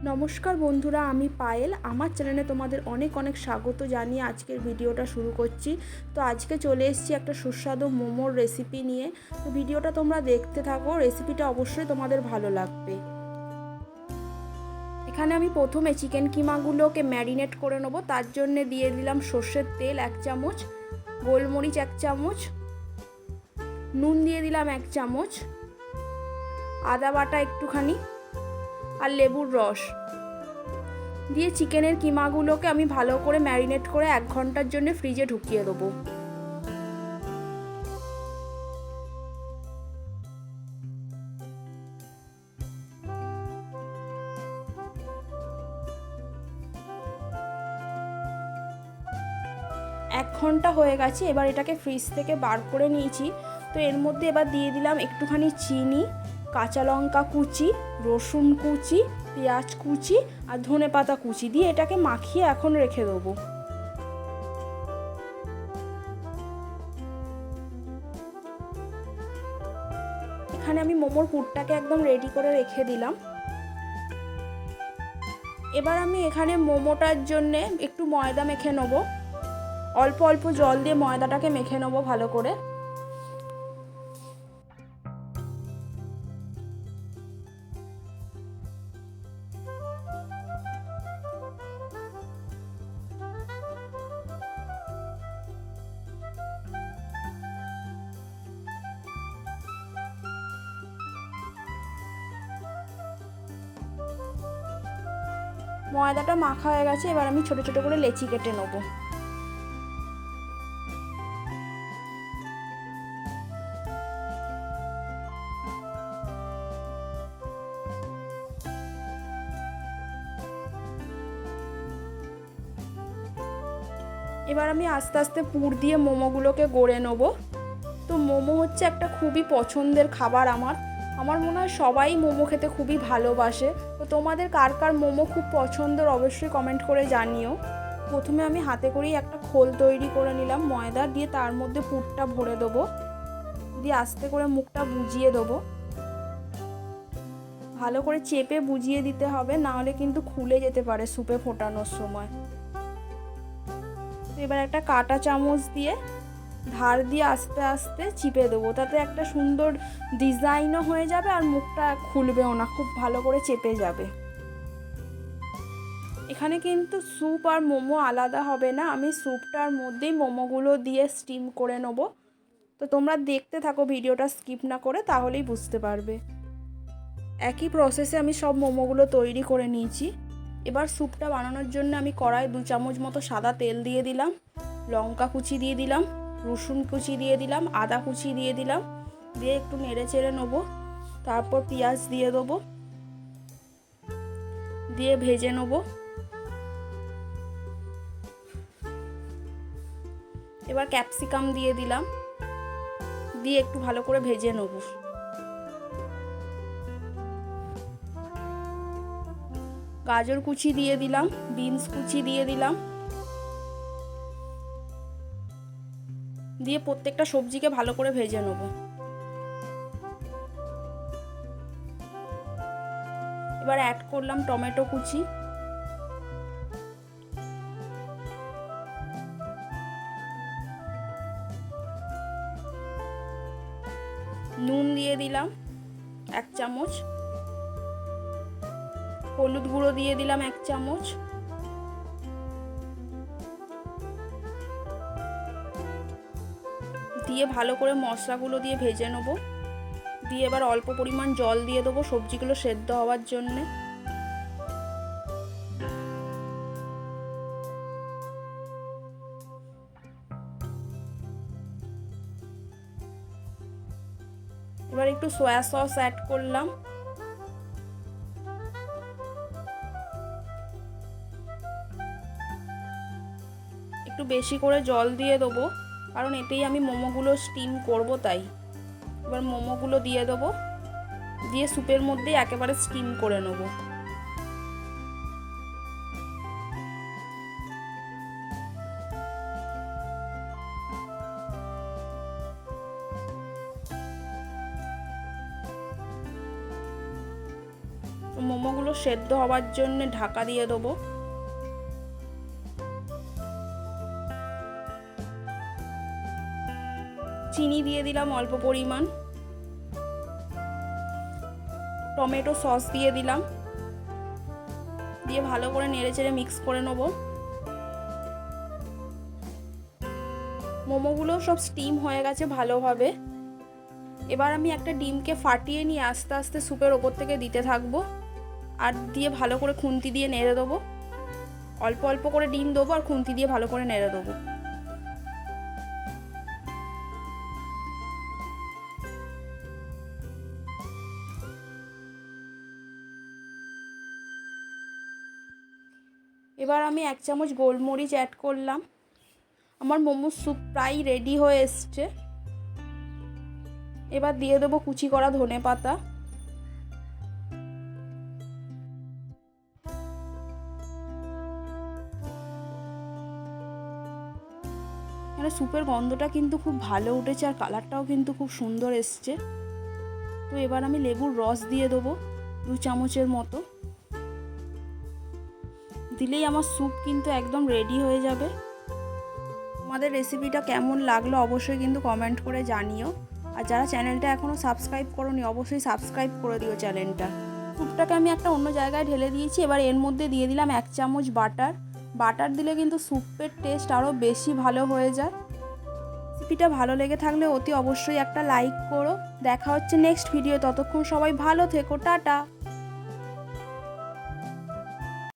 নমস্কার বন্ধুরা, আমি পায়েল। আমার চ্যানেলে তোমাদের অনেক অনেক স্বাগত জানিয়ে আজকের ভিডিওটা শুরু করছি। তো আজকে চলে এসেছি একটা সুস্বাদু মোমোর রেসিপি নিয়ে। তো ভিডিওটা তোমরা দেখতে থাকো, রেসিপিটা অবশ্যই তোমাদের ভালো লাগবে। এখানে আমি প্রথমে চিকেন কিমাগুলোকে ম্যারিনেট করে নেব। তার জন্য দিয়ে দিলাম সর্ষের তেল 1 চামচ, গোলমরিচ 1 চামচ, নুন দিয়ে দিলাম 1 চামচ, আদা বাটা একটুখানি আর লেবুর রস দিয়ে চিকেনের কিমাগুলোকে আমি ভালো করে ম্যারিনেট করে 1 ঘন্টার জন্য ফ্রিজে ঢুকিয়ে দেবো। এক ঘন্টা হয়ে গেছে। এবার এটাকে ফ্রিজ থেকে বার করে নিয়েছি। তো এর মধ্যে এবার দিয়ে দিলাম একটুখানি চিনি, কাঁচা লঙ্কা কুচি, রসুন কুচি, পেঁয়াজ কুচি আর ধনেপাতা কুচি দিয়ে এটাকে মাখিয়ে এখন রেখে দেবো। এখানে আমি মোমোর পুরটাকে একদম রেডি করে রেখে দিলাম। এবার আমি এখানে মোমোটার জন্য একটু ময়দা মেখে নেব। অল্প অল্প জল দিয়ে ময়দাটাকে মেখে নেব ভালো করে। ময়দাটা মাখা হয়ে গেছে। এবার আমি ছোট ছোট করে লেচি কেটে নেব। এবার আমি আস্তে আস্তে পুর দিয়ে মোমোগুলোকে গড়ে নেব। তো মোমো হচ্ছে একটা খুবই পছন্দের খাবার আমার মনে হয় সবাই মোমো খেতে খুবই ভালোবাসে। তো তোমাদের কার কার মোমো খুব পছন্দের অবশ্যই কমেন্ট করে জানিও। প্রথমে আমি হাতে করেই একটা খোল তৈরি করে নিলাম ময়দা দিয়ে, তার মধ্যে পুরটা ভরে দেবো, দিয়ে আস্তে করে মুখটা বুজিয়ে দেবো। ভালো করে চেপে বুজিয়ে দিতে হবে, নাহলে কিন্তু খুলে যেতে পারে সুপে ফোটানোর সময়। এবার একটা কাঁটা চামচ দিয়ে ধার দিয়ে আস্তে আস্তে চিপে দেবো, তাতে একটা সুন্দর ডিজাইনও হয়ে যাবে আর মুখটা খুলবেও না, খুব ভালো করে চেপে যাবে। এখানে কিন্তু স্যুপ আর মোমো আলাদা হবে না, আমি স্যুপটার মধ্যেই মোমোগুলো দিয়ে স্টিম করে নেবো। তো তোমরা দেখতে থাকো ভিডিওটা স্কিপ না করে, তাহলেই বুঝতে পারবে। একই প্রসেসে আমি সব মোমোগুলো তৈরি করে নিয়েছি। এবার স্যুপটা বানানোর জন্য আমি কড়াই 2 চামচ মতো সাদা তেল দিয়ে দিলাম, লঙ্কা কুচি দিয়ে দিলাম, রসুন কুচি দিয়ে দিলাম, আদা কুচি দিয়ে দিলাম, দিয়ে একটু নেড়ে চেড়ে নেবো। তারপর পেঁয়াজ দিয়ে দেবো, দিয়ে ভেজে নেবো। এবার ক্যাপসিকাম দিয়ে দিলাম, দিয়ে একটু ভালো করে ভেজে নেবো। গাজর কুচি দিয়ে দিলাম, বিনস কুচি দিয়ে দিলাম, দিয়ে প্রত্যেকটা সবজিকে ভালো করে ভেজে নেব। এবার অ্যাড করলাম টমেটো কুচি, নুন দিয়ে দিলাম 1 চামচ, হলুদ গুঁড়ো দিয়ে দিলাম 1 চামচ, দিয়ে ভালো করে মশলাগুলো দিয়ে ভেজে নেব। দিয়ে এবার অল্প পরিমাণ জল দিয়ে দেবো সবজিগুলো সেদ্ধ হওয়ার জন্যে। এবার একটু সয়া সস অ্যাড করলাম, একটু বেশি করে জল দিয়ে দেবো, কারণ এতেই আমি মোমোগুলো স্টিম করব তাই। এবার মোমোগুলো দিয়ে দেবো, দিয়ে স্যুপের মধ্যেই একেবারে স্টিম করে নেব। মোমোগুলো সেদ্ধ হওয়ার জন্য ঢাকা দিয়ে দেবো। চিনি দিয়ে দিলাম অল্প পরিমাণ, টমেটো সস দিয়ে দিলাম, দিয়ে ভালো করে নেড়েচেড়ে মিক্স করে নেব। মোমোগুলো সব স্টিম হয়ে গেছে ভালোভাবে। এবার আমি একটা ডিমকে ফাটিয়ে নিয়ে আস্তে আস্তে স্যুপের ওপর থেকে দিতে থাকবো, আর দিয়ে ভালো করে খুন্তি দিয়ে নেড়ে দেবো। অল্প অল্প করে ডিম দেবো আর খুন্তি দিয়ে ভালো করে নেড়ে দেবো। এবার আমি 1 চামচ গোলমরিচ অ্যাড করলাম। আমার মোমোর স্যুপ প্রায় রেডি হয়ে এসছে। এবার দিয়ে দেবো কুচি করা ধনেপাতা। এখানে স্যুপের গন্ধটা কিন্তু খুব ভালো উঠেছে আর কালারটাও কিন্তু খুব সুন্দর এসছে। তো এবার আমি লেবুর রস দিয়ে দেবো 2 চামচের মতো। দিলেই আমার স্যুপ কিন্তু একদম রেডি হয়ে যাবে। আমাদের রেসিপিটা কেমন লাগলো অবশ্যই কিন্তু কমেন্ট করে জানিও। আর যারা চ্যানেলটা এখনও সাবস্ক্রাইব করোনি অবশ্যই সাবস্ক্রাইব করে দিও চ্যানেলটা। স্যুপটাকে আমি একটা অন্য জায়গায় ঢেলে দিয়েছি। এবার এর মধ্যে দিয়ে দিলাম 1 চামচ বাটার। বাটার দিলে কিন্তু স্যুপের টেস্ট আরও বেশি ভালো হয়ে যায়। রেসিপিটা ভালো লেগে থাকলে অতি অবশ্যই একটা লাইক করো। দেখা হচ্ছে নেক্সট ভিডিও, ততক্ষণ সবাই ভালো থেকো, টাটা।